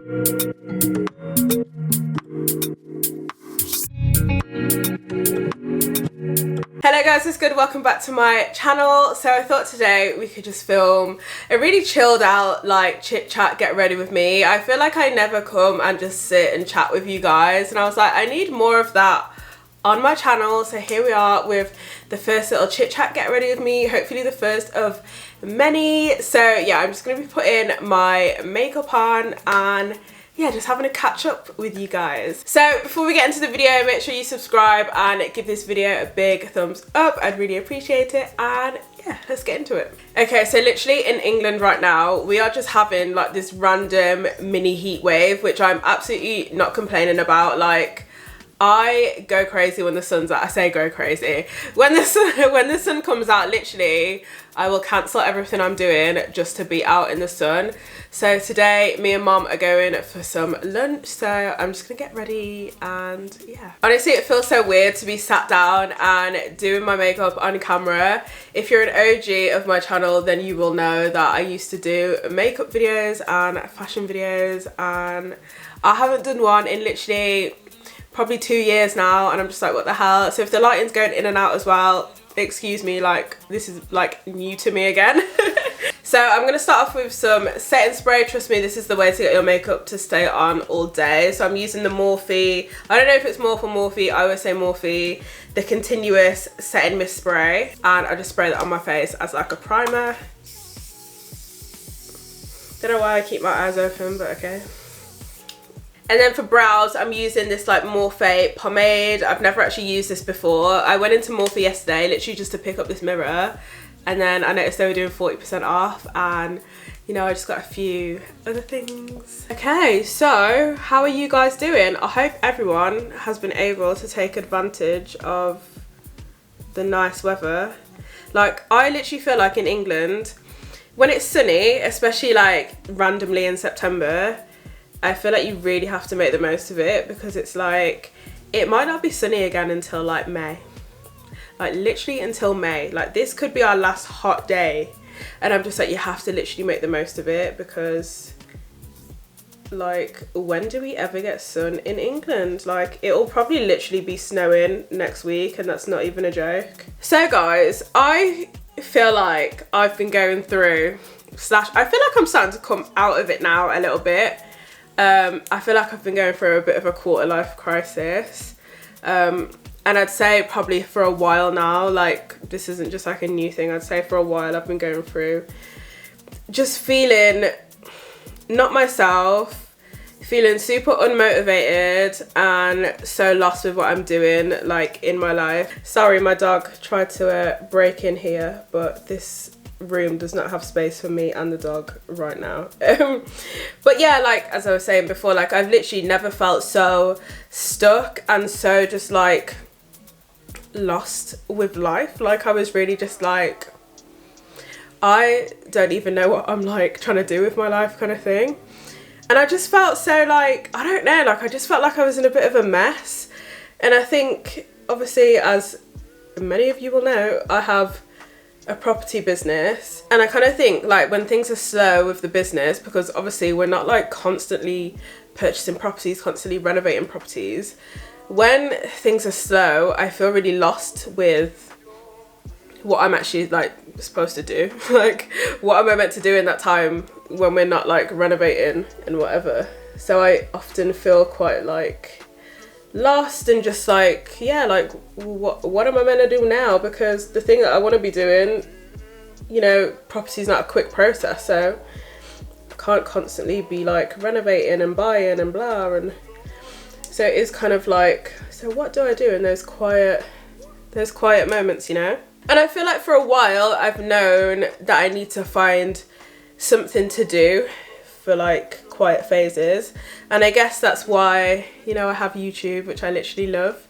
Hello guys, it's good. Welcome back to my channel. So I thought today we could just film a really chilled out like chit chat get ready with me. I feel like I never come and just sit and chat with you guys, and I was like, I need more of that on my channel. So here we are with the first little chit chat get ready with me, hopefully the first of many. So yeah, I'm just gonna be putting my makeup on and yeah, just having a catch up with you guys. So before we get into the video, make sure you subscribe and give this video a big thumbs up. I'd really appreciate it. And yeah, let's get into it. Okay, so literally in England right now, we are just having like this random mini heat wave, which I'm absolutely not complaining about. Like, I go crazy when the sun's out. I say go crazy. When the sun comes out, literally, I will cancel everything I'm doing just to be out in the sun. So today, me and mom are going for some lunch. So I'm just gonna get ready and yeah. Honestly, it feels so weird to be sat down and doing my makeup on camera. If you're an OG of my channel, then you will know that I used to do makeup videos and fashion videos, and I haven't done one in literally probably 2 years now, and I'm just like, what the hell? So if the lighting's going in and out as well, excuse me, like this is like new to me again. So I'm gonna start off with some setting spray. Trust me, this is the way to get your makeup to stay on all day. So I'm using the Morphe, I don't know if it's Morphe or Morphe, I always say Morphe, the continuous setting mist spray, and I just spray that on my face as like a primer. Don't know why I keep my eyes open, but okay. And then for brows, I'm using this like Morphe pomade. I've never actually used this before. I went into Morphe yesterday, literally just to pick up this mirror. And then I noticed they were doing 40% off, and you know, I just got a few other things. Okay, so how are you guys doing? I hope everyone has been able to take advantage of the nice weather. Like, I literally feel like in England, when it's sunny, especially like randomly in September, I feel like you really have to make the most of it, because it's like, it might not be sunny again until like May. Like literally until May. Like this could be our last hot day. And I'm just like, you have to literally make the most of it, because like, when do we ever get sun in England? Like, it'll probably literally be snowing next week, and that's not even a joke. So guys, I feel like I've been going through, I feel like I'm starting to come out of it now a little bit. I feel like I've been going through a bit of a quarter life crisis, and I'd say probably for a while now. Like, this isn't just like a new thing. I'd say for a while I've been going through just feeling not myself, feeling super unmotivated and so lost with what I'm doing like in my life. Sorry, my dog tried to break in here, but this room does not have space for me and the dog right now. But yeah, like as I was saying before, like I've literally never felt so stuck and so just like lost with life. Like I was really just like, I don't even know what I'm like trying to do with my life kind of thing. And I just felt so like, I don't know, like I just felt like I was in a bit of a mess. And I think obviously, as many of you will know, I have a property business, and I kind of think like when things are slow with the business, because obviously we're not like constantly purchasing properties, constantly renovating properties, when things are slow I feel really lost with what I'm actually like supposed to do. Like, what am I meant to do in that time when we're not like renovating and whatever. So I often feel quite like lost and just like, yeah, like what am I meant to do now? Because the thing that I want to be doing, you know, property is not a quick process, so I can't constantly be like renovating and buying and blah. And so it is kind of like, so what do I do in those quiet moments, you know? And I feel like for a while I've known that I need to find something to do for like quiet phases, and I guess that's why, you know, I have YouTube, which I literally love.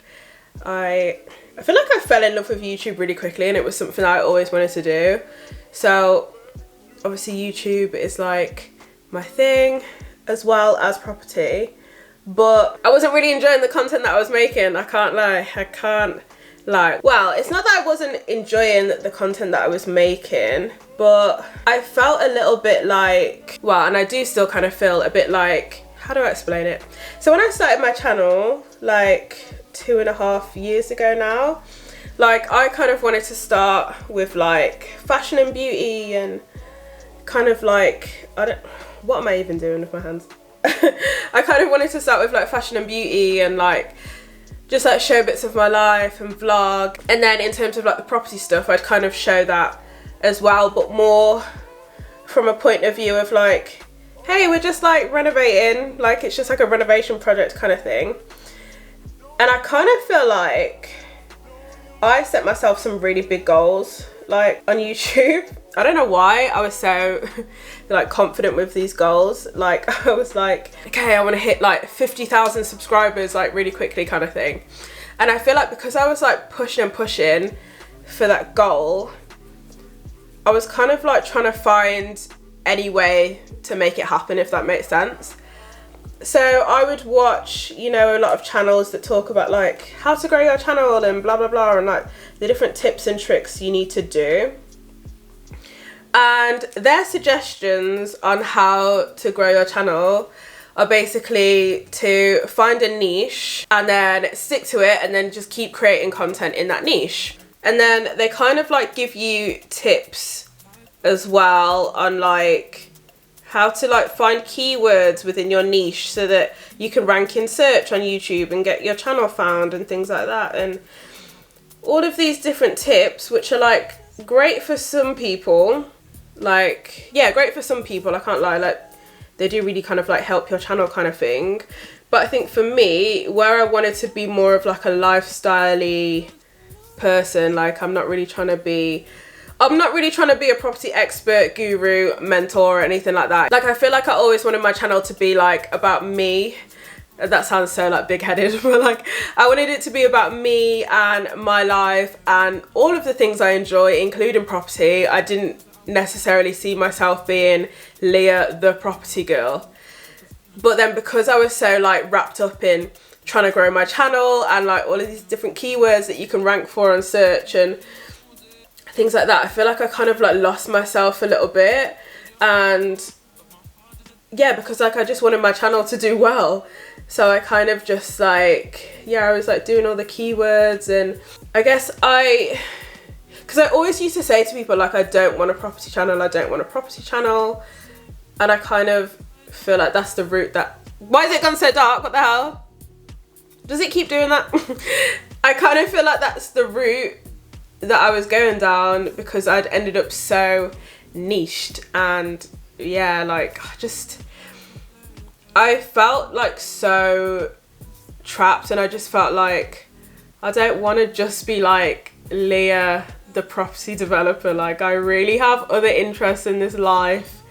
I feel like I fell in love with YouTube really quickly, and it was something I always wanted to do. So obviously YouTube is like my thing as well as property, but I wasn't really enjoying the content that I was making. I can't lie. Well, it's not that I wasn't enjoying the content that I was making, but I felt a little bit like, well, and I do still kind of feel a bit like, how do I explain it? So when I started my channel like 2.5 years ago now, like I kind of wanted to start with like fashion and beauty and kind of like, what am I even doing with my hands? I kind of wanted to start with like fashion and beauty and like just like show bits of my life and vlog. And then in terms of like the property stuff, I'd kind of show that as well, but more from a point of view of like, hey, we're just like renovating, like it's just like a renovation project kind of thing. And I kind of feel like I set myself some really big goals like on YouTube. I don't know why I was so like confident with these goals. Like I was like, okay, I want to hit like 50,000 subscribers like really quickly kind of thing. And I feel like because I was like pushing and pushing for that goal, I was kind of like trying to find any way to make it happen, if that makes sense. So I would watch, you know, a lot of channels that talk about like how to grow your channel and blah blah blah, and like the different tips and tricks you need to do. And their suggestions on how to grow your channel are basically to find a niche and then stick to it and then just keep creating content in that niche. And then they kind of like give you tips as well on like how to like find keywords within your niche so that you can rank in search on YouTube and get your channel found and things like that. And all of these different tips, which are like great for some people, like, yeah, great for some people, I can't lie, like they do really kind of like help your channel kind of thing. But I think for me, where I wanted to be more of like a lifestyle-y person, like I'm not really trying to be a property expert, guru, mentor or anything like that. Like I feel like I always wanted my channel to be like about me. That sounds so like big-headed, but like I wanted it to be about me and my life and all of the things I enjoy, including property. I didn't necessarily see myself being Leah the property girl. But then because I was so like wrapped up in trying to grow my channel and like all of these different keywords that you can rank for on search and things like that, I feel like I kind of like lost myself a little bit. And yeah, because like I just wanted my channel to do well, so I kind of just like, yeah, I was like doing all the keywords. And I guess because I always used to say to people like, I don't want a property channel, I don't want a property channel. And I kind of feel like that's the route that, why is it gone so dark, what the hell? Does it keep doing that? I kind of feel like that's the route that I was going down because I'd ended up so niched. And yeah, like I felt like so trapped, and I just felt like I don't want to just be like Leah the property developer. Like I really have other interests in this life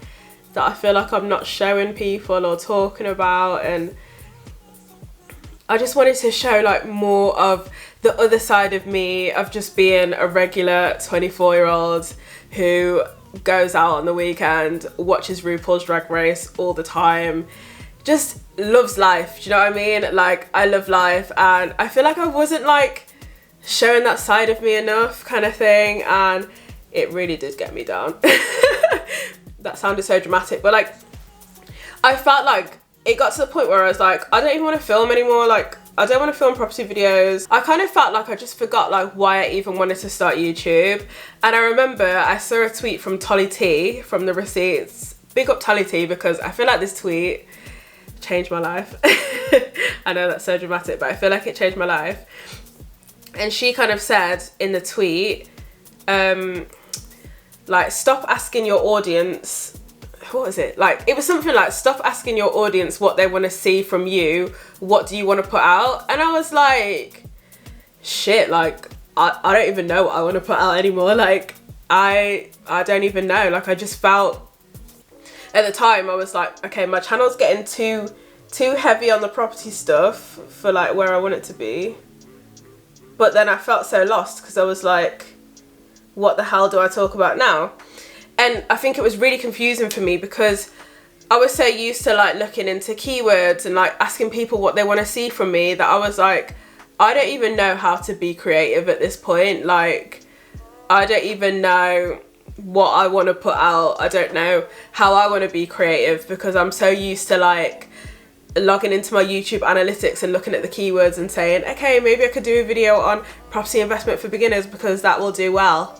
that I feel like I'm not showing people or talking about, and I just wanted to show like more of the other side of me, of just being a regular 24-year-old who goes out on the weekend, watches RuPaul's Drag Race all the time, just loves life. Do you know what I mean? Like I love life, and I feel like I wasn't like showing that side of me enough kind of thing, and it really did get me down. That sounded so dramatic, but like I felt like it got to the point where I was like, I don't even want to film anymore. Like I don't want to film property videos. I kind of felt like I just forgot like why I even wanted to start YouTube. And I remember I saw a tweet from Tolly T from The Receipts. Big up Tolly T, because I feel like this tweet changed my life. I know that's so dramatic, but I feel like it changed my life. And she kind of said in the tweet, like, stop asking your audience, what was it? Like, it was something like, stop asking your audience what they want to see from you. What do you want to put out? And I was like, shit, like, I don't even know what I want to put out anymore. Like, I don't even know. Like, I just felt, at the time, I was like, okay, my channel's getting too heavy on the property stuff for, like, where I want it to be. But then I felt so lost because I was like, what the hell do I talk about now? And I think it was really confusing for me because I was so used to like looking into keywords and like asking people what they want to see from me that I was like, I don't even know how to be creative at this point. Like, I don't even know what I want to put out. I don't know how I want to be creative because I'm so used to like logging into my YouTube analytics and looking at the keywords and saying, okay, maybe I could do a video on property investment for beginners because that will do well.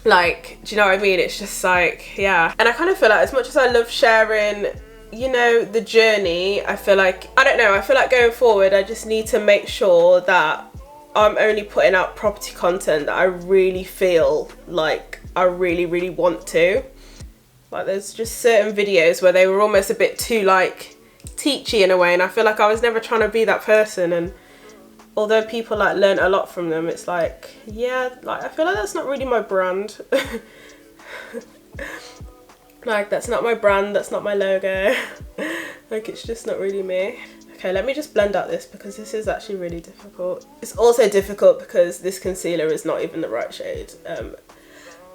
Like, do you know what I mean? It's just like, yeah. And I kind of feel like as much as I love sharing, you know, the journey, I feel like, I don't know, I feel like going forward I just need to make sure that I'm only putting out property content that I really feel like I really want to. Like, there's just certain videos where they were almost a bit too like teachy in a way, and I feel like I was never trying to be that person. And although people like learn a lot from them, it's like, yeah, like I feel like that's not really my brand. Like, that's not my brand, that's not my logo. Like, it's just not really me. Okay, let me just blend out this because this is actually really difficult. It's also difficult because this concealer is not even the right shade.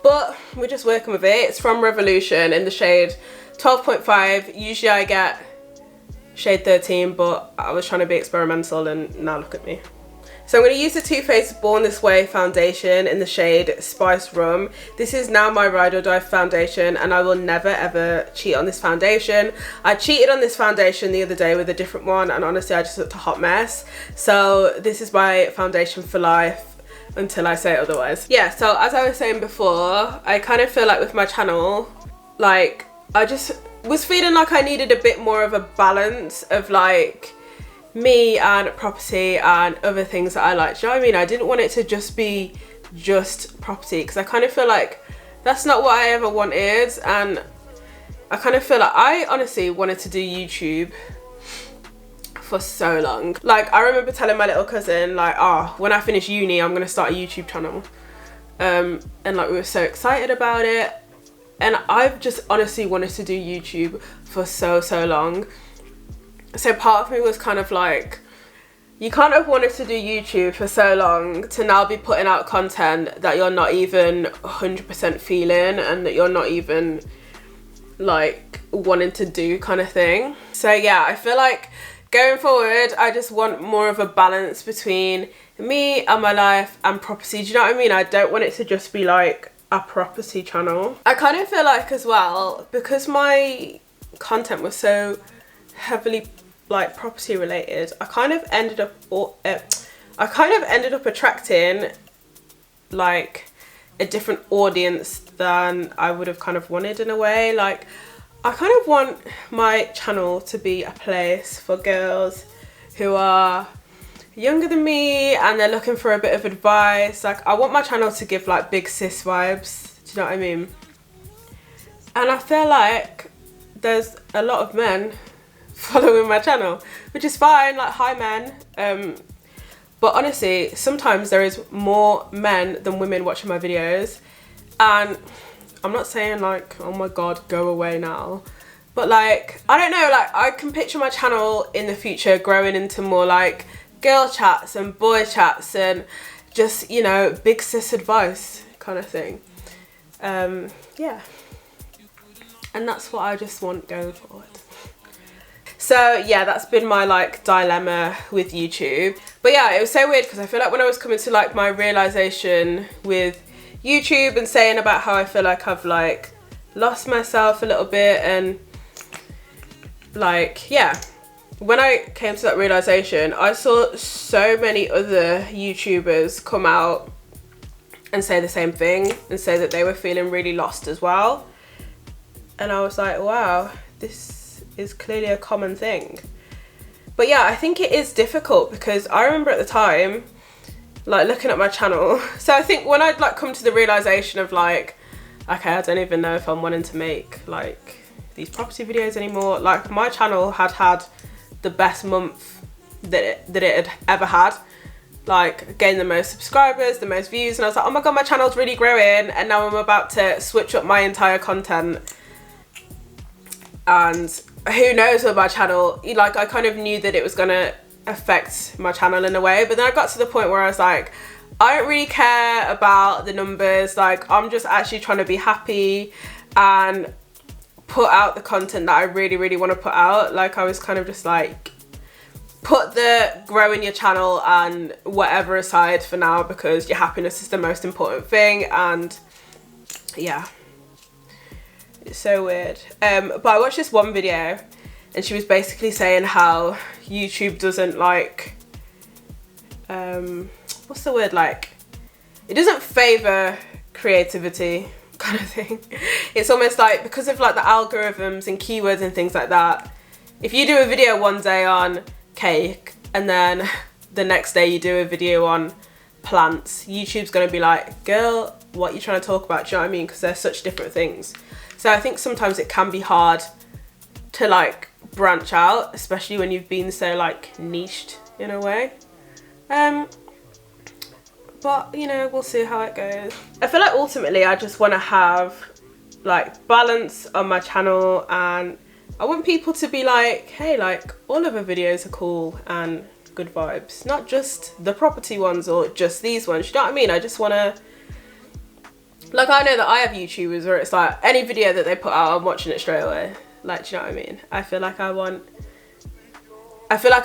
But we're just working with it. It's from Revolution in the shade 12.5. Usually I get shade 13, but I was trying to be experimental and now look at me. So I'm going to use the Too Faced Born This Way foundation in the shade Spice Rum. This is now my ride or die foundation, and I will never ever cheat on this foundation. I cheated on this foundation the other day with a different one, and honestly I just looked a hot mess. So this is my foundation for life until I say otherwise. Yeah, so as I was saying before, I kind of feel like with my channel, like I just was feeling like I needed a bit more of a balance of like me and property and other things that I like. Do you know what I mean? I didn't want it to just be just property because I kind of feel like that's not what I ever wanted. And I kind of feel like I honestly wanted to do YouTube for so long. Like, I remember telling my little cousin like, oh, when I finish uni I'm gonna start a YouTube channel, and like we were so excited about it, and I've just honestly wanted to do YouTube for so long. So part of me was kind of like, you kind of wanted to do YouTube for so long to now be putting out content that you're not even 100% feeling and that you're not even like wanting to do kind of thing. So yeah, I feel like going forward I just want more of a balance between me and my life and property. Do you know what I mean? I don't want it to just be like a property channel. I kind of feel like as well, because my content was so heavily like property related, I kind of ended up attracting like a different audience than I would have kind of wanted in a way. Like, I kind of want my channel to be a place for girls who are younger than me and they're looking for a bit of advice. Like, I want my channel to give like big sis vibes, do you know what I mean? And I feel like there's a lot of men following my channel, which is fine, like, hi men, but honestly sometimes there is more men than women watching my videos. And I'm not saying like, oh my god, go away now, but like, I don't know, like I can picture my channel in the future growing into more like girl chats and boy chats and just, you know, big sis advice kind of thing. Yeah, and that's what I just want going forward. So yeah, that's been my like dilemma with YouTube. But yeah, it was so weird because I feel like when I was coming to like my realization with YouTube and saying about how I feel like I've like lost myself a little bit, and like, yeah, when I came to that realization, I saw so many other YouTubers come out and say the same thing and say that they were feeling really lost as well. And I was like, wow, this is clearly a common thing. But yeah, I think it is difficult because I remember at the time like looking at my channel. So I think when I'd like come to the realization of like, okay, I don't even know if I'm wanting to make like these property videos anymore. Like, my channel had the best month that it had ever had. Like, gained the most subscribers, the most views, and I was like, oh my god, my channel's really growing, and now I'm about to switch up my entire content. And who knows with my channel, like, I kind of knew that it was gonna affect my channel in a way, but then I got to the point where I was like, I don't really care about the numbers. Like, I'm just actually trying to be happy and put out the content that I really want to put out. Like, I was kind of just like, put the growing your channel and whatever aside for now, because your happiness is the most important thing. And yeah, it's so weird. But I watched this one video and she was basically saying how YouTube doesn't like, what's the word, like, it doesn't favour creativity kind of thing. It's almost like, because of like the algorithms and keywords and things like that, if you do a video one day on cake and then the next day you do a video on plants, YouTube's going to be like, girl, what are you trying to talk about? Do you know what I mean? Because they're such different things. So I think sometimes it can be hard to like branch out, especially when you've been so like niched in a way. But you know, we'll see how it goes. I feel like ultimately I just want to have like balance on my channel, and I want people to be like, hey, like all of her videos are cool and good vibes, not just the property ones or just these ones. You know what I mean? I just want to, like, I know that I have YouTubers where it's like any video that they put out, I'm watching it straight away. Like, do you know what I mean? I feel like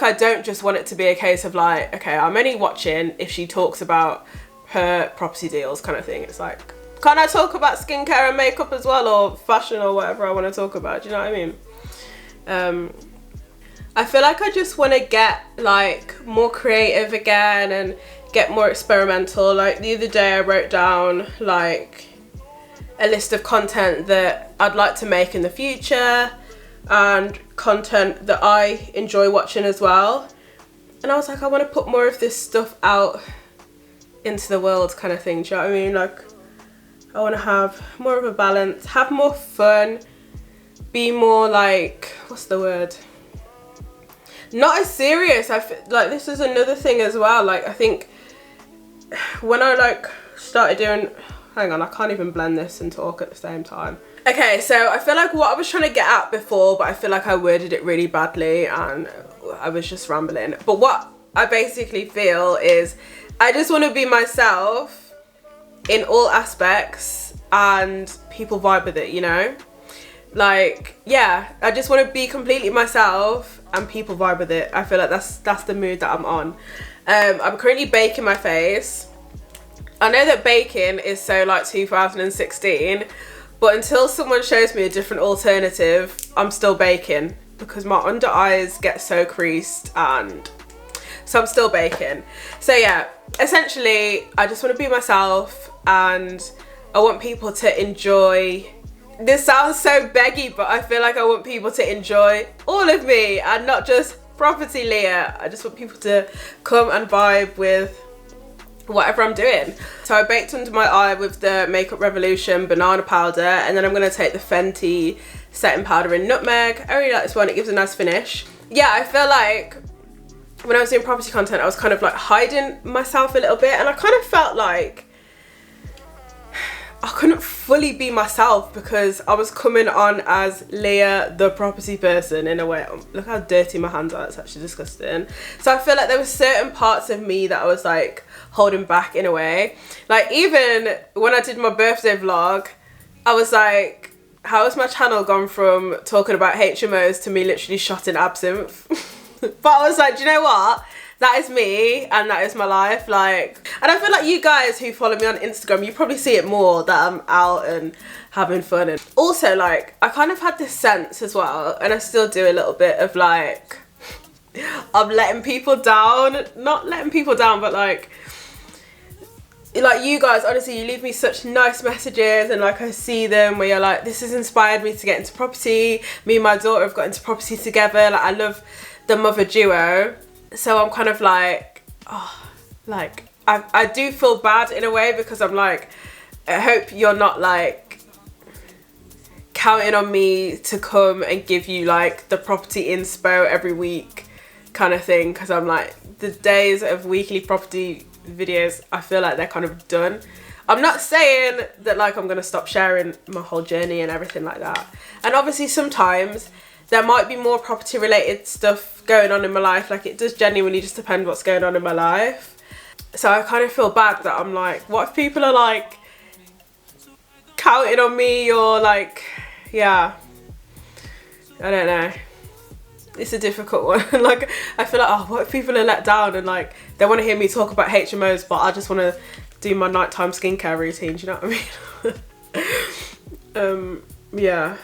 I don't just want it to be a case of like, okay, I'm only watching if she talks about her property deals kind of thing. It's like, can I talk about skincare and makeup as well, or fashion or whatever I want to talk about? Do you know what I mean? I feel like I just want to get like more creative again and get more experimental. Like the other day I wrote down like a list of content that I'd like to make in the future and content that I enjoy watching as well. And I was like, I want to put more of this stuff out into the world kind of thing. Do you know what I mean? Like, I want to have more of a balance, have more fun, be more like, what's the word? Not as serious. Like, this is another thing as well. Like, I think when I like started doing, hang on, I can't even blend this and talk at the same time. Okay, so I feel like what I was trying to get at before, but I feel like I worded it really badly and I was just rambling. But what I basically feel is I just want to be myself in all aspects and people vibe with it, you know? Like, yeah, I just want to be completely myself and people vibe with it. I feel like that's the mood that I'm on. I'm currently baking my face. I know that baking is so like 2016, but until someone shows me a different alternative, I'm still baking because my under eyes get so creased, and so I'm still baking. So yeah, essentially I just want to be myself and I want people to enjoy. This sounds so beggy, but I feel like I want people to enjoy all of me and not just property Leah. I just want people to come and vibe with whatever I'm doing. So I baked under my eye with the Makeup Revolution banana powder, and then I'm going to take the Fenty setting powder in nutmeg. I really like this one, it gives a nice finish. Yeah, I feel like when I was doing property content I was kind of like hiding myself a little bit, and I kind of felt like I couldn't fully be myself because I was coming on as Leah, the property person, in a way. Look how dirty my hands are, it's actually disgusting. So I feel like there were certain parts of me that I was like holding back in a way. Like even when I did my birthday vlog, I was like, how has my channel gone from talking about HMOs to me literally shotting absinthe? But I was like, do you know what? That is me and that is my life. Like, and I feel like you guys who follow me on Instagram, you probably see it more that I'm out and having fun. And also, like, I kind of had this sense as well, and I still do a little bit of like, I'm letting people down. Not letting people down, but like you guys, honestly, you leave me such nice messages, and like I see them where you're like, this has inspired me to get into property. Me and my daughter have got into property together. Like, I love the mother duo. So I'm kind of like, oh, like, I do feel bad in a way because I'm like, I hope you're not like counting on me to come and give you like the property inspo every week kind of thing, because I'm like, the days of weekly property videos, I feel like they're kind of done. I'm not saying that like I'm gonna stop sharing my whole journey and everything like that, and obviously sometimes there might be more property related stuff going on in my life. Like, it does genuinely just depend what's going on in my life. So I kind of feel bad that I'm like, what if people are like counting on me, or like, yeah, I don't know. It's a difficult one. Like, I feel like, oh, what if people are let down and like they want to hear me talk about HMOs, but I just want to do my nighttime skincare routine. Do you know what I mean? Yeah.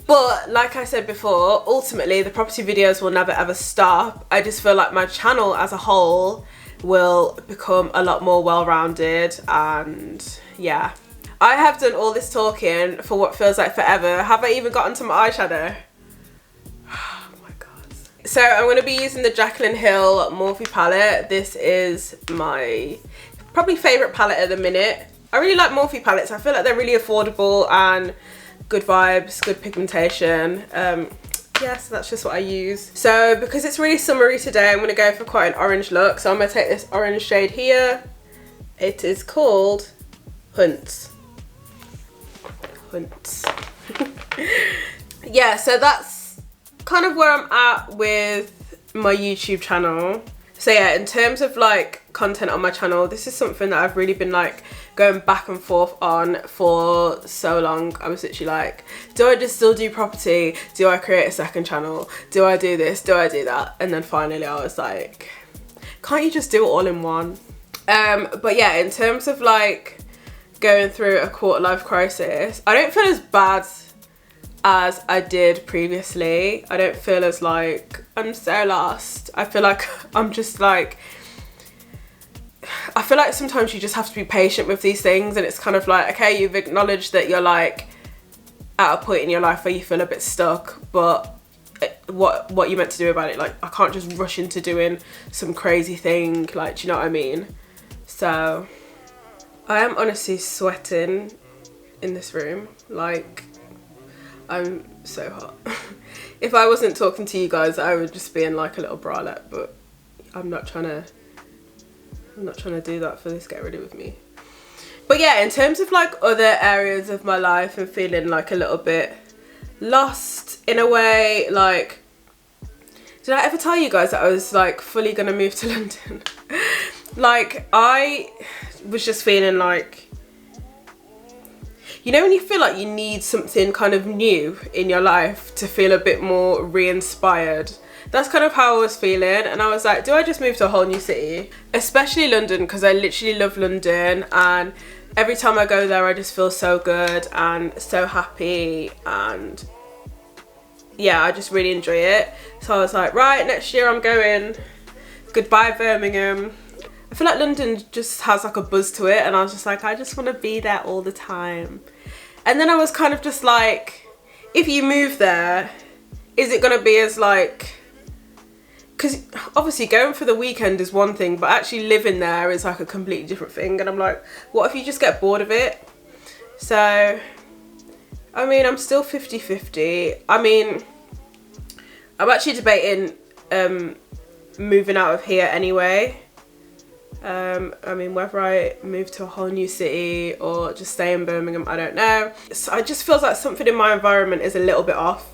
But like I said before, ultimately the property videos will never ever stop. I just feel like my channel as a whole will become a lot more well-rounded, and yeah. I have done all this talking for what feels like forever. Have I even gotten to my eyeshadow? Oh my god. So I'm going to be using the Jaclyn Hill Morphe palette. This is my probably favourite palette at the minute. I really like Morphe palettes. I feel like they're really affordable and good vibes, good pigmentation. Yeah, so that's just what I use. So because it's really summery today, I'm going to go for quite an orange look. So I'm going to take this orange shade here. It is called Hunts. Yeah, so that's kind of where I'm at with my YouTube channel. So yeah, in terms of like content on my channel, this is something that I've really been like going back and forth on for so long. I was literally like, do I just still do property? Do I create a second channel? Do I do this? Do I do that? And then finally I was like, can't you just do it all in one? But yeah, in terms of like going through a quarter life crisis, I don't feel as bad as I did previously. I don't feel as like I'm so lost. I feel like I'm just like, I feel like sometimes you just have to be patient with these things, and it's kind of like, okay, you've acknowledged that you're like at a point in your life where you feel a bit stuck, but what you meant to do about it? Like, I can't just rush into doing some crazy thing, like, do you know what I mean? So I am honestly sweating in this room. Like, I'm so hot. If I wasn't talking to you guys, I would just be in like a little bralette, but I'm not trying to do that for this get ready with me. But yeah, in terms of like other areas of my life and feeling like a little bit lost in a way, like, did I ever tell you guys that I was like fully gonna move to London? Like, I was just feeling like, you know when you feel like you need something kind of new in your life to feel a bit more re-inspired? That's kind of how I was feeling, and I was like, do I just move to a whole new city? Especially London, because I literally love London, and every time I go there I just feel so good and so happy, and yeah, I just really enjoy it. So I was like, right, next year I'm going. Goodbye Birmingham. I feel like London just has like a buzz to it, and I was just like, I just want to be there all the time. And then I was kind of just like, if you move there, is it going to be as like, because obviously going for the weekend is one thing, but actually living there is like a completely different thing. And I'm like, what if you just get bored of it? So, I mean, I'm still 50-50. I mean, I'm actually debating moving out of here anyway. I mean, whether I move to a whole new city or just stay in Birmingham, I don't know. So it just feels like something in my environment is a little bit off,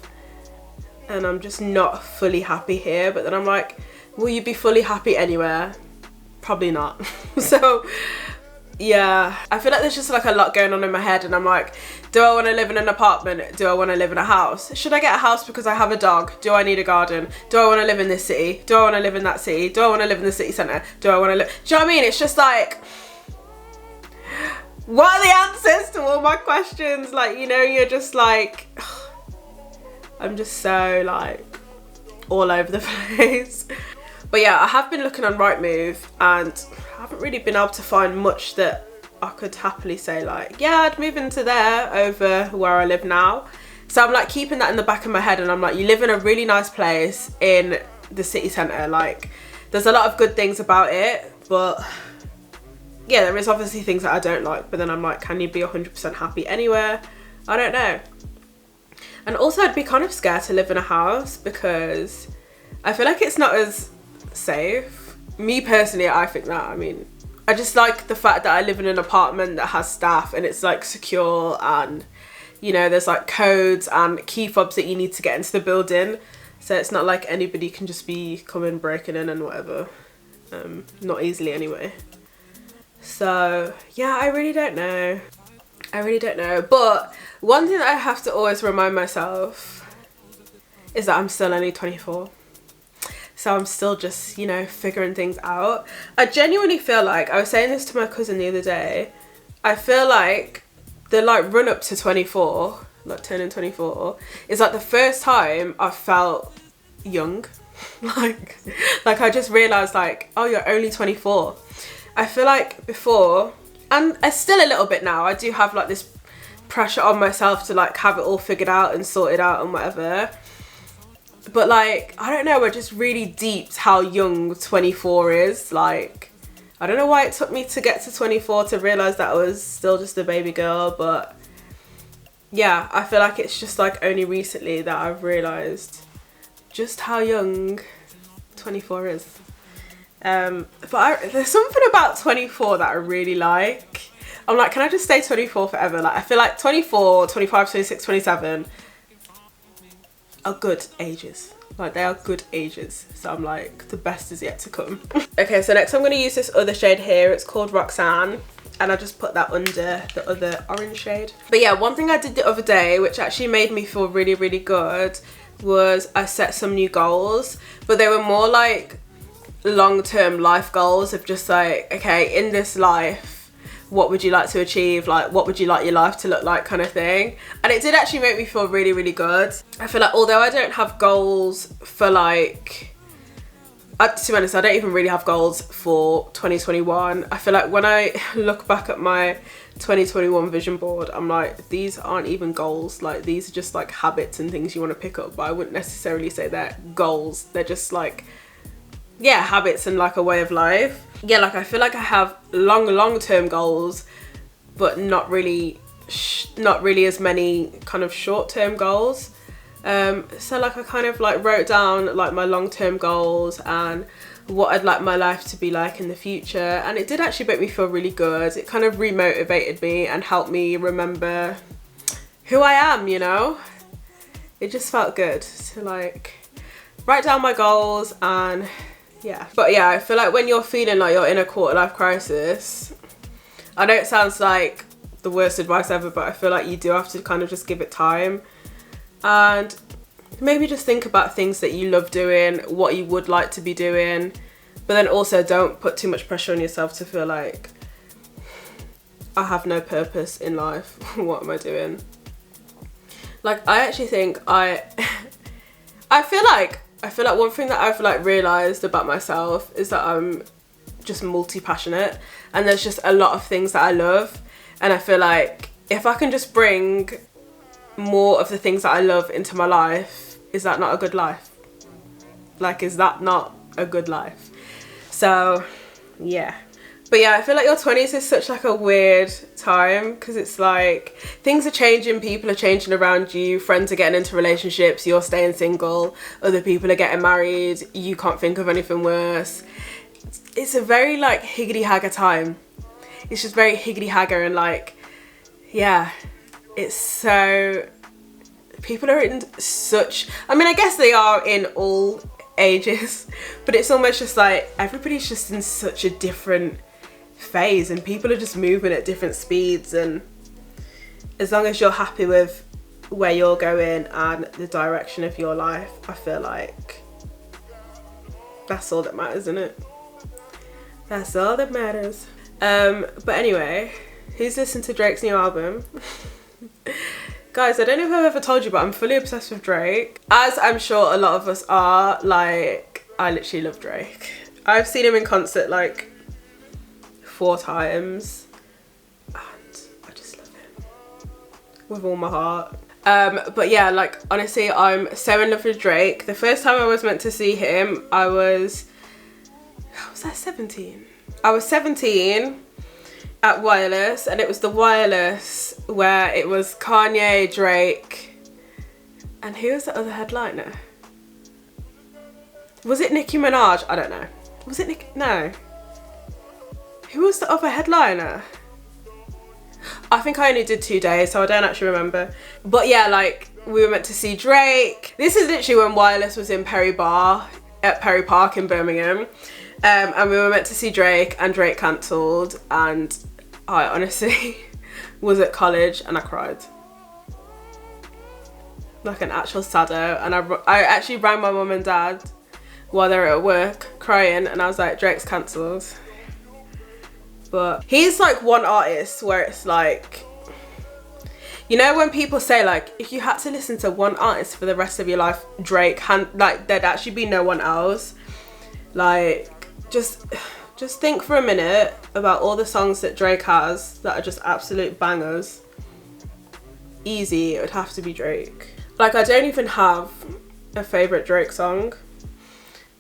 and I'm just not fully happy here. But then I'm like, will you be fully happy anywhere? Probably not. So yeah, I feel like there's just like a lot going on in my head, and I'm like, do I want to live in an apartment? Do I want to live in a house? Should I get a house because I have a dog? Do I need a garden? Do I want to live in this city? Do I want to live in that city? Do I want to live in the city centre? Do I want to live... Do you know what I mean? It's just like, what are the answers to all my questions? Like, you know, you're just like, I'm just so like all over the place. But yeah, I have been looking on Rightmove, and I haven't really been able to find much that I could happily say like, yeah, I'd move into there over where I live now. So I'm like keeping that in the back of my head, and I'm like, you live in a really nice place in the city centre, like there's a lot of good things about it, but yeah, there is obviously things that I don't like. But then I'm like, can you be 100% happy anywhere? I don't know. And also I'd be kind of scared to live in a house because I feel like it's not as safe. Me personally, I think that, I mean, I just like the fact that I live in an apartment that has staff, and it's like secure, and you know, there's like codes and key fobs that you need to get into the building, so it's not like anybody can just be coming breaking in and whatever, not easily anyway. So yeah, I really don't know. But one thing that I have to always remind myself is that I'm still only 24. So I'm still just, you know, figuring things out. I genuinely feel like, I was saying this to my cousin the other day, I feel like the like run up to 24 like turning 24, is like the first time I felt young. like I just realized like, oh, you're only 24. I feel like before, and I still a little bit now, I do have like this pressure on myself to like have it all figured out and sorted out and whatever. But like, I don't know, I just really deeped how young 24 is. Like, I don't know why it took me to get to 24 to realize that I was still just a baby girl, but yeah, I feel like it's just like only recently that I've realized just how young 24 is. But there's something about 24 that I really like. I'm like, can I just stay 24 forever? Like, I feel like 24, 25, 26, 27 are good ages. Like, they are good ages. So I'm like, the best is yet to come. Okay, so next I'm going to use this other shade here. It's called Roxanne. And I just put that under the other orange shade. But yeah, one thing I did the other day, which actually made me feel really, really good, was I set some new goals. But they were more like long-term life goals of just like, okay, in this life, what would you like to achieve? Like, what would you like your life to look like, kind of thing. And it did actually make me feel really, really good. I feel like, although I don't have goals for like, to be honest, I don't even really have goals for 2021. I feel like when I look back at my 2021 vision board, I'm like, these aren't even goals. Like, these are just like habits and things you want to pick up. But I wouldn't necessarily say they're goals. They're just like, yeah, habits and like a way of life. Yeah, like I feel like I have long-term goals, but not really as many kind of short-term goals. So like I kind of like wrote down like my long-term goals and what I'd like my life to be like in the future, and it did actually make me feel really good. It kind of remotivated me and helped me remember who I am, you know? It just felt good to like write down my goals. And yeah, but yeah, I feel like when you're feeling like you're in a quarter-life crisis, I know it sounds like the worst advice ever, but I feel like you do have to kind of just give it time and maybe just think about things that you love doing, what you would like to be doing, but then also don't put too much pressure on yourself to feel like, I have no purpose in life. What am I doing? Like, I actually think I feel like one thing that I've like realized about myself is that I'm just multi-passionate, and there's just a lot of things that I love, and I feel like if I can just bring more of the things that I love into my life, is that not a good life? Like, is that not a good life? So yeah. But yeah, I feel like your 20s is such like a weird time, because it's like things are changing, people are changing around you, friends are getting into relationships, you're staying single, other people are getting married, you can't think of anything worse. It's a very like higgity-hagger time. It's just very higgity-hagger, and like, yeah, it's so, people are in such, I mean, I guess they are in all ages, but it's almost just like everybody's just in such a different phase, and people are just moving at different speeds, and as long as you're happy with where you're going and the direction of your life, I feel like that's all that matters, isn't it? That's all that matters. But anyway, who's listened to Drake's new album? Guys, I don't know if I've ever told you, but I'm fully obsessed with Drake, as I'm sure a lot of us are. Like, I literally love Drake. I've seen him in concert like 4 times, and I just love him with all my heart. But yeah, like honestly, I'm so in love with Drake. The first time I was meant to see him, I was 17? I was 17 at Wireless, and it was the Wireless where it was Kanye, Drake, and who was the other headliner? Was it Nicki Minaj? I don't know. Was it Nicki? No. Who was the other headliner? I think I only did 2 days, so I don't actually remember. But yeah, like, we were meant to see Drake. This is literally when Wireless was in Perry Bar at Perry Park in Birmingham. And we were meant to see Drake, and Drake cancelled, and I honestly was at college and I cried. Like an actual saddo. And I actually rang my mum and dad while they were at work crying, and I was like, Drake's cancelled. But he's like one artist where it's like, You know when people say like, if you had to listen to one artist for the rest of your life, Drake, like there'd actually be no one else. Like, just think for a minute about all the songs that Drake has that are just absolute bangers. Easy, it would have to be Drake. Like, I don't even have a favourite Drake song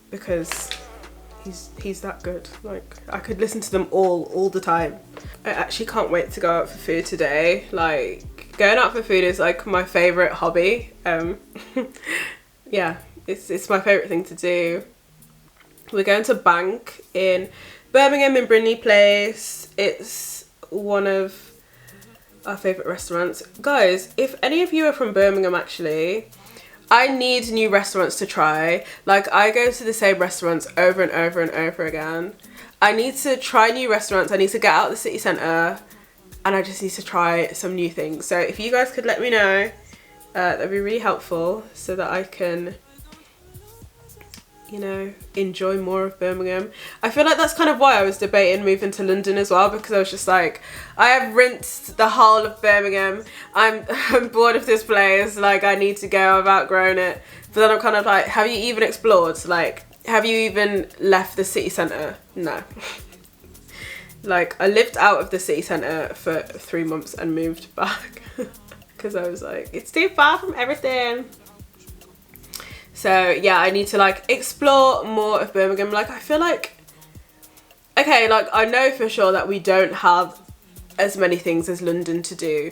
because he's that good. Like, I could listen to them all the time. I actually can't wait to go out for food today. Like, going out for food is like my favourite hobby. Yeah, it's my favourite thing to do. We're going to Bank in Birmingham in Brindley Place. It's one of our favourite restaurants. Guys, if any of you are from Birmingham, actually, I need new restaurants to try. Like, I go to the same restaurants over and over and over again. I need to try new restaurants. I need to get out of the city centre and I just need to try some new things. So if you guys could let me know, that'd be really helpful so that I can, you know, enjoy more of Birmingham. I feel like that's kind of why I was debating moving to London as well, because I was just like, I have rinsed the whole of Birmingham. I'm bored of this place. Like, I need to go. I've outgrown it. But then I'm kind of like, have you even explored? Like, have you even left the city centre? No. Like, I lived out of the city centre for 3 months and moved back because I was like, it's too far from everything. So yeah, I need to like explore more of Birmingham. Like, I feel like, okay, like I know for sure that we don't have as many things as London to do.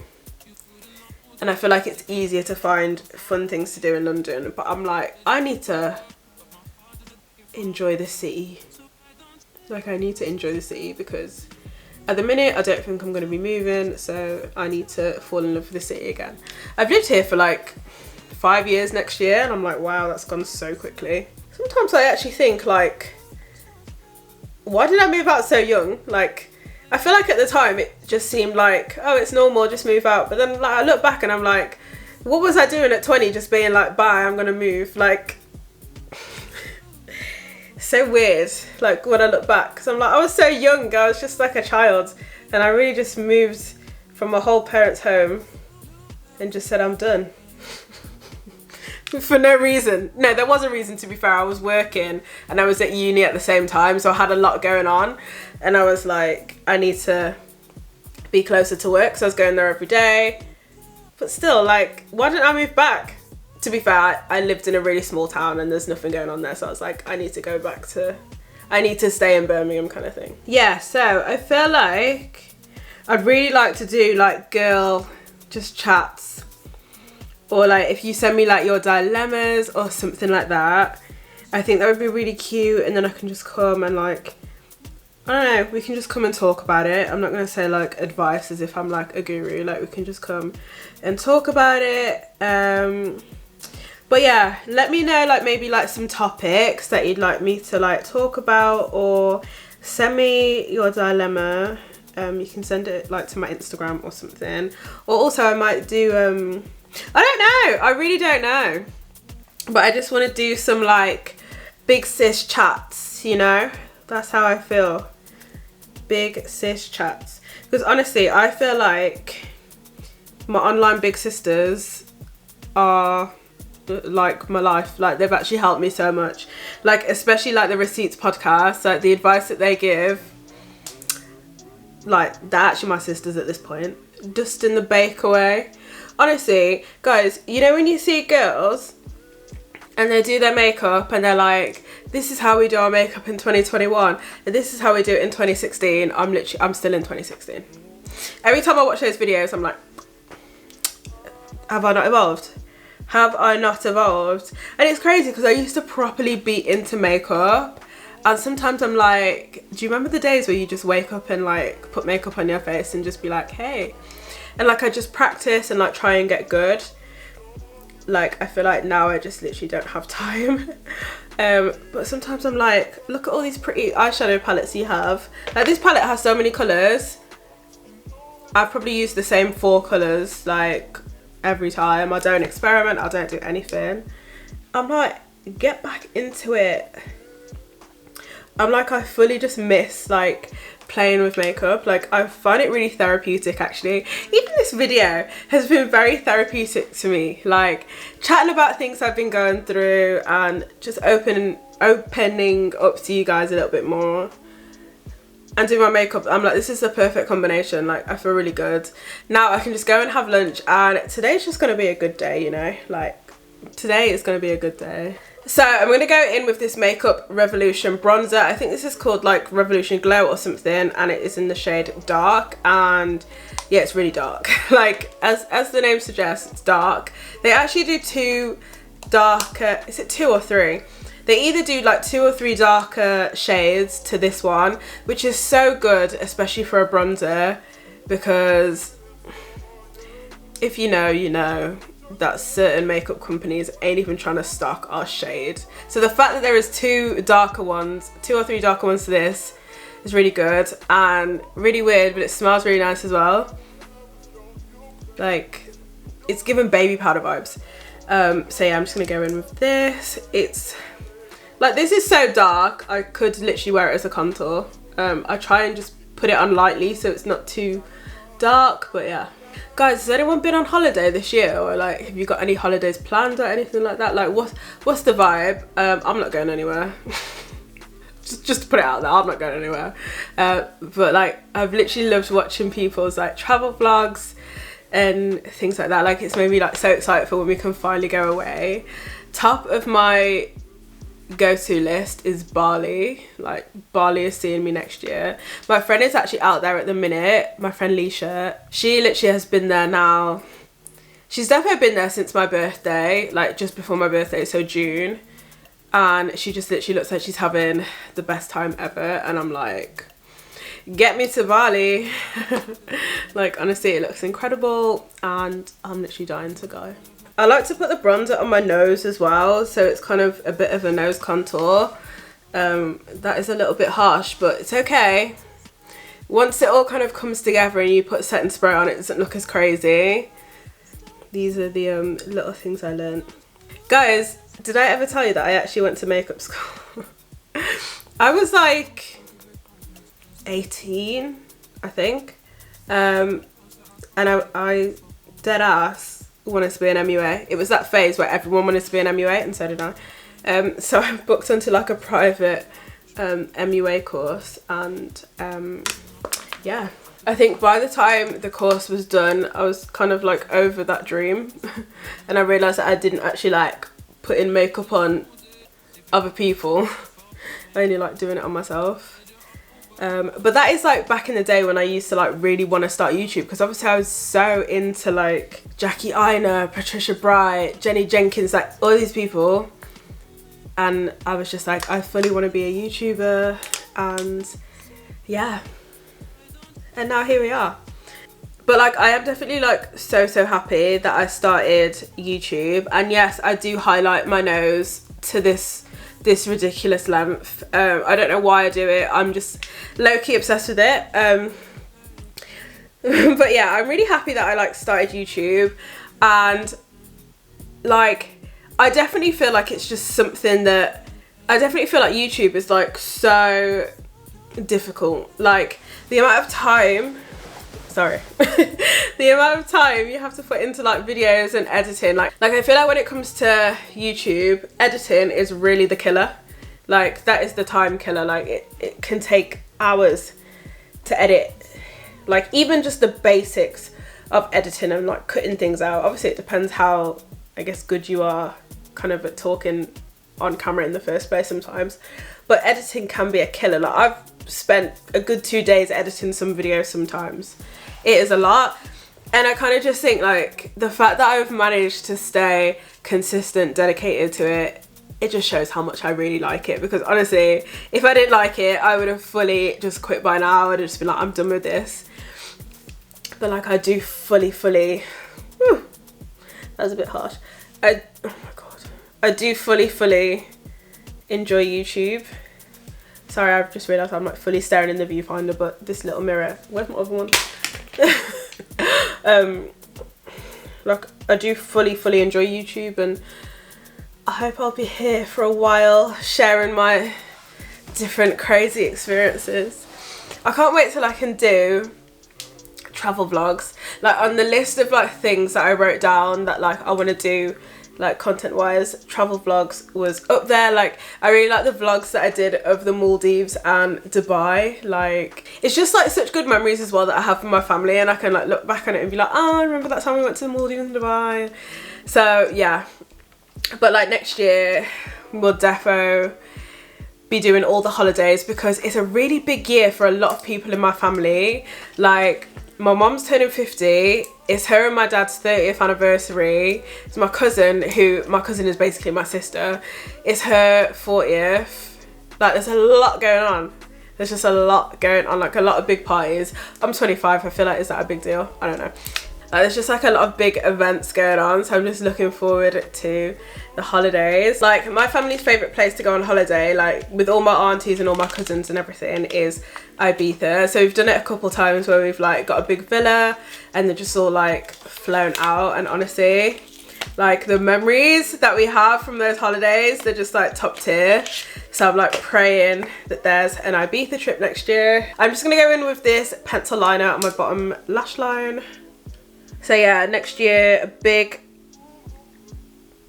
And I feel like it's easier to find fun things to do in London. But I'm like, I need to enjoy the city. Like, I need to enjoy the city because at the minute I don't think I'm going to be moving. So I need to fall in love with the city again. I've lived here for like 5 years next year and I'm like, wow, that's gone so quickly. Sometimes I actually think like, why did I move out so young? Like, I feel like at the time it just seemed like, oh, it's normal, just move out. But then like I look back and I'm like, what was I doing at 20 just being like, bye, I'm gonna move? Like, so weird, like when I look back, because I'm like, I was so young, I was just like a child and I really just moved from my whole parents' home and just said I'm done. For no reason. No, there was a reason, to be fair. I was working and I was at uni at the same time, so I had a lot going on and I was like, I need to be closer to work, so I was going there every day. But still, like, why didn't I move back? To be fair, I lived in a really small town and there's nothing going on there, so I was like, I need to go back to, I need to stay in Birmingham kind of thing. Yeah, so I feel like I'd really like to do like girl just chats, or like if you send me like your dilemmas or something like that. I think that would be really cute, and then I can just come and like, I don't know, we can just come and talk about it. I'm not going to say like advice as if I'm like a guru, like we can just come and talk about it. But yeah, let me know like maybe like some topics that you'd like me to like talk about, or send me your dilemma. You can send it like to my Instagram or something, or also I might do I don't know, I really don't know, but I just want to do some like big sis chats, you know, that's how I feel, big sis chats, because honestly I feel like my online big sisters are like my life. Like, they've actually helped me so much, like especially like the Receipts podcast, like the advice that they give, like they're actually my sisters at this point. Dustin the Bakeaway, honestly guys, you know when you see girls and they do their makeup and they're like, this is how we do our makeup in 2021 and this is how we do it in 2016. I'm still in 2016. Every time I watch those videos I'm like, have I not evolved? Have I not evolved? And it's crazy because I used to properly be into makeup, and sometimes I'm like, do you remember the days where you just wake up and like put makeup on your face and just be like, hey, and like I just practice and like try and get good. Like, I feel like now I just literally don't have time. But sometimes I'm like, look at all these pretty eyeshadow palettes you have. Like, this palette has so many colours. I've probably used the same 4 colours like every time. I don't experiment, I don't do anything. I'm like, get back into it. I'm like, I fully just miss like playing with makeup. Like, I find it really therapeutic actually. Even this video has been very therapeutic to me, like chatting about things I've been going through and just opening up to you guys a little bit more. And doing my makeup, I'm like, this is the perfect combination. Like, I feel really good. Now I can just go and have lunch, and today's just gonna be a good day, you know? Like, today is gonna be a good day. So I'm gonna go in with this Makeup Revolution bronzer. I think this is called like Revolution Glow or something, and it is in the shade Dark. And yeah, it's really dark. Like, as the name suggests, it's dark. They actually do two darker, is it 2 or 3? They either do like 2 or 3 darker shades to this one, which is so good, especially for a bronzer, because if you know, you know that certain makeup companies ain't even trying to stock our shade. So the fact that there is 2 darker ones, 2 or 3 darker ones to this, is really good and really weird, but it smells really nice as well. Like, it's giving baby powder vibes. So yeah, I'm just gonna go in with this. It's like, this is so dark, I could literally wear it as a contour. I try and just put it on lightly so it's not too dark, but yeah. Guys, has anyone been on holiday this year, or like, have you got any holidays planned or anything like that? Like, what's the vibe? I'm not going anywhere. just to put it out there, I'm not going anywhere. But like, I've literally loved watching people's like travel vlogs and things like that. Like, it's made me like so excited for when we can finally go away. Top of my go-to list is Bali. Like, Bali is seeing me next year. My friend is actually out there at the minute, my friend Leah. She literally has been there now. She's definitely been there since my birthday, like just before my birthday, so June. And she just literally looks like she's having the best time ever, and I'm like, get me to Bali. Like, honestly, it looks incredible and I'm literally dying to go. I like to put the bronzer on my nose as well, so it's kind of a bit of a nose contour. That is a little bit harsh, but it's okay. Once it all kind of comes together and you put setting spray on, it doesn't look as crazy. These are the little things I learned. Guys, did I ever tell you that I actually went to makeup school? I was like 18, I think. And I dead ass wanted to be an MUA. It was that phase where everyone wanted to be an MUA, and so did I. So I booked onto like a private MUA course, and yeah, I think by the time the course was done, I was kind of like over that dream. And I realised that I didn't actually like putting makeup on other people. I only like doing it on myself. But that is like back in the day when I used to like really want to start YouTube, because obviously I was so into like Jackie Aina, Patricia Bright, Jenny Jenkins, like all these people, and I was just like, I fully want to be a YouTuber. And yeah, and now here we are. But like, I am definitely like so happy that I started YouTube. And yes, I do highlight my nose to this ridiculous length. I don't know why I do it. I'm just low-key obsessed with it. But yeah, I'm really happy that I like started YouTube, and like, I definitely feel like it's just something that I definitely feel like YouTube is like so difficult. Like, the amount of time, sorry, the amount of time you have to put into like videos and editing. Like I feel like when it comes to YouTube, editing is really the killer. Like, that is the time killer. Like, it can take hours to edit. Like, even just the basics of editing and like cutting things out. Obviously it depends how, I guess, good you are kind of at talking on camera in the first place sometimes. But editing can be a killer. Like, I've spent a good 2 days editing some videos sometimes. It is a lot. And I kind of just think like the fact that I've managed to stay consistent, dedicated to it, it just shows how much I really like it. Because honestly, if I didn't like it, I would have fully just quit by now. I would have just been like, I'm done with this. But like, I do fully, whew, that was a bit harsh. Oh my God. I do fully enjoy YouTube. Sorry, I've just realised I'm like fully staring in the viewfinder, but this little mirror, where's my other one? Like, I do fully enjoy YouTube, and I hope I'll be here for a while sharing my different crazy experiences. I can't wait till I can do travel vlogs. Like on the list of like things that I wrote down that like I want to do like content wise, travel vlogs was up there. Like I really like the vlogs that I did of the Maldives and Dubai. Like it's just like such good memories as well that I have with my family, and I can like look back on it and be like, oh, I remember that time we went to the Maldives and Dubai. So yeah, but like next year we'll defo be doing all the holidays, because it's a really big year for a lot of people in my family. Like my mom's turning 50, it's her and my dad's 30th anniversary. It's my cousin is basically my sister, it's her 40th. Like there's a lot going on. There's just a lot going on, like a lot of big parties. I'm 25, I feel like, is that a big deal? I don't know. Like there's just like a lot of big events going on, so I'm just looking forward to the holidays. Like my family's favourite place to go on holiday, like with all my aunties and all my cousins and everything, is Ibiza. So we've done it a couple times where we've like got a big villa and they're just all like flown out, and honestly like the memories that we have from those holidays, they're just like top tier. So I'm like praying that there's an Ibiza trip next year. I'm just gonna go in with this pencil liner on my bottom lash line. So yeah, next year a big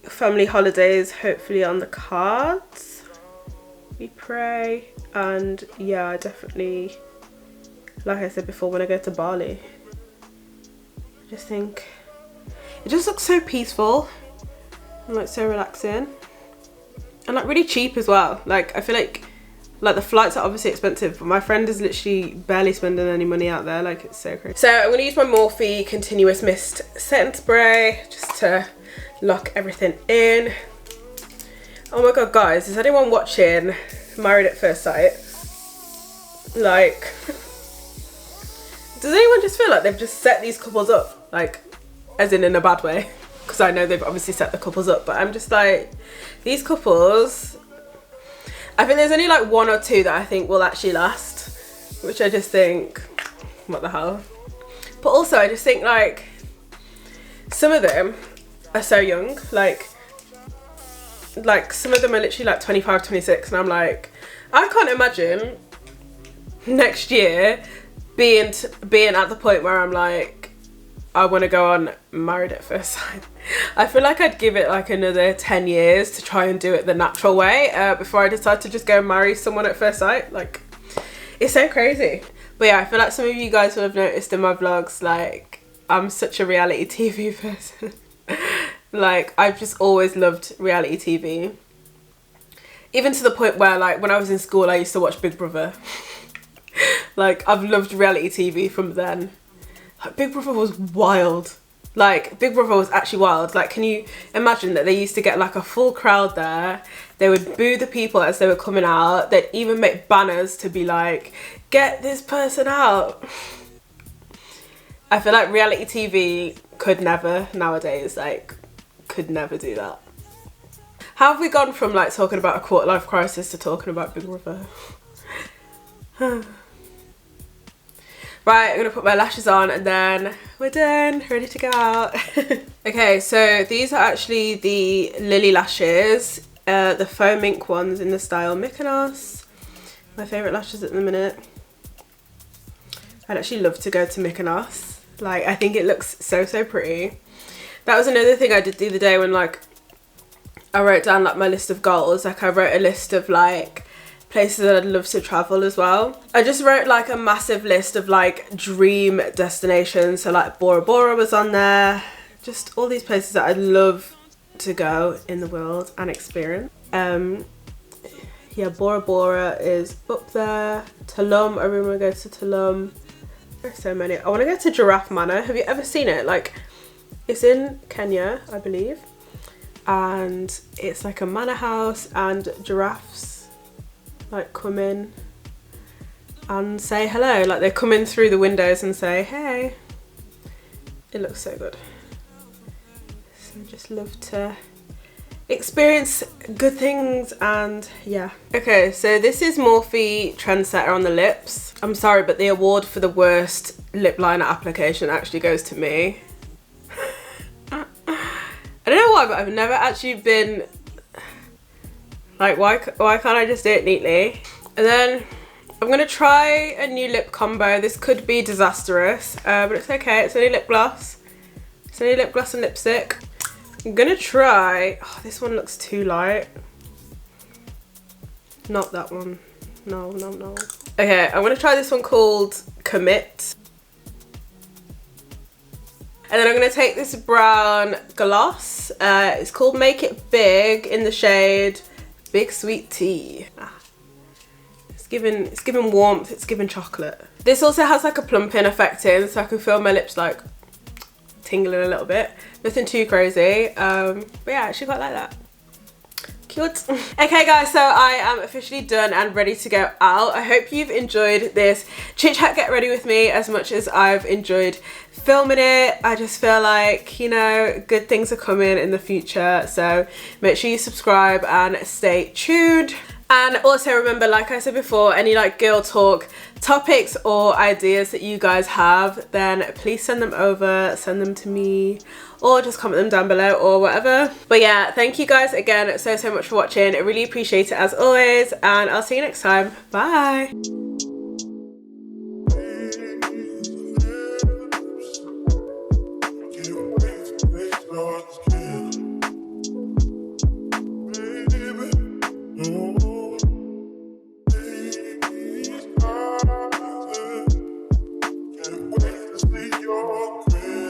family holidays hopefully on the cards, we pray. And yeah, I definitely, like I said before, when I go to Bali, I just think it just looks so peaceful and like so relaxing, and like really cheap as well. Like I feel like the flights are obviously expensive, but my friend is literally barely spending any money out there. Like it's so crazy. So I'm going to use my Morphe Continuous Mist Setting Spray just to lock everything in. Oh my god, guys, is anyone watching Married at First Sight? Like, does anyone just feel like they've just set these couples up, like as in a bad way? Because I know they've obviously set the couples up, but I'm just like, these couples, I think there's only like one or two that I think will actually last, which I just think, what the hell. But also I just think like some of them are so young, like some of them are literally like 25, 26, and I'm like, I can't imagine next year being at the point where I'm like, I want to go on Married at First Sight. I feel like I'd give it like another 10 years to try and do it the natural way before I decide to just go and marry someone at first sight. Like, it's so crazy. But yeah, I feel like some of you guys will have noticed in my vlogs, like, I'm such a reality TV person. Like, I've just always loved reality TV. Even to the point where, like, when I was in school, I used to watch Big Brother. Like, I've loved reality TV from then. Like, Big Brother was wild. Like, Big Brother was actually wild. Like, can you imagine that they used to get like a full crowd there? They would boo the people as they were coming out. They'd even make banners to be like, get this person out. I feel like reality TV could never nowadays, like, could never do that. How have we gone from like talking about a quarter life crisis to talking about Big Brother? Right, I'm gonna put my lashes on and then we're done, ready to go out. Okay, so these are actually the Lily lashes, the faux mink ones in the style Mykonos. My favourite lashes at the minute. I'd actually love to go to Mykonos. Like, I think it looks so pretty. That was another thing I did the other day when like I wrote down like my list of goals. Like I wrote a list of like places that I'd love to travel as well. I just wrote like a massive list of like dream destinations. So like Bora Bora was on there. Just all these places that I'd love to go in the world and experience. Yeah, Bora Bora is up there. Tulum, I really want to go to Tulum. There's so many. I want to go to Giraffe Manor. Have you ever seen it? Like, it's in Kenya, I believe. And it's like a manor house and giraffes like come in and say hello. Like they come in through the windows and say, hey. It looks so good. So I just love to experience good things and yeah. Okay, so this is Morphe Trendsetter on the lips. I'm sorry, but the award for the worst lip liner application actually goes to me. I don't know why, but I've never actually been like, why can't I just do it neatly? And then I'm gonna try a new lip combo. This could be disastrous, but it's okay. It's only lip gloss. It's only lip gloss and lipstick. I'm gonna try, oh, this one looks too light. Not that one. No, no, no. Okay, I'm gonna try this one called Commit. And then I'm gonna take this brown gloss. It's called Make It Big in the shade Big Sweet Tea. It's giving warmth, it's giving chocolate. This also has like a plumping effect in, so I can feel my lips like tingling a little bit. Nothing too crazy, but yeah, I actually quite like that. Cute. Okay guys, so I am officially done and ready to go out. I hope you've enjoyed this chit chat get ready with me as much as I've enjoyed filming it. I just feel like, you know, good things are coming in the future, so make sure you subscribe and stay tuned. And also remember, like I said before, any like girl talk topics or ideas that you guys have, then please send them over, send them to me, or just comment them down below or whatever. But yeah, thank you guys again so much for watching. I really appreciate it as always, and I'll see you next time. Bye.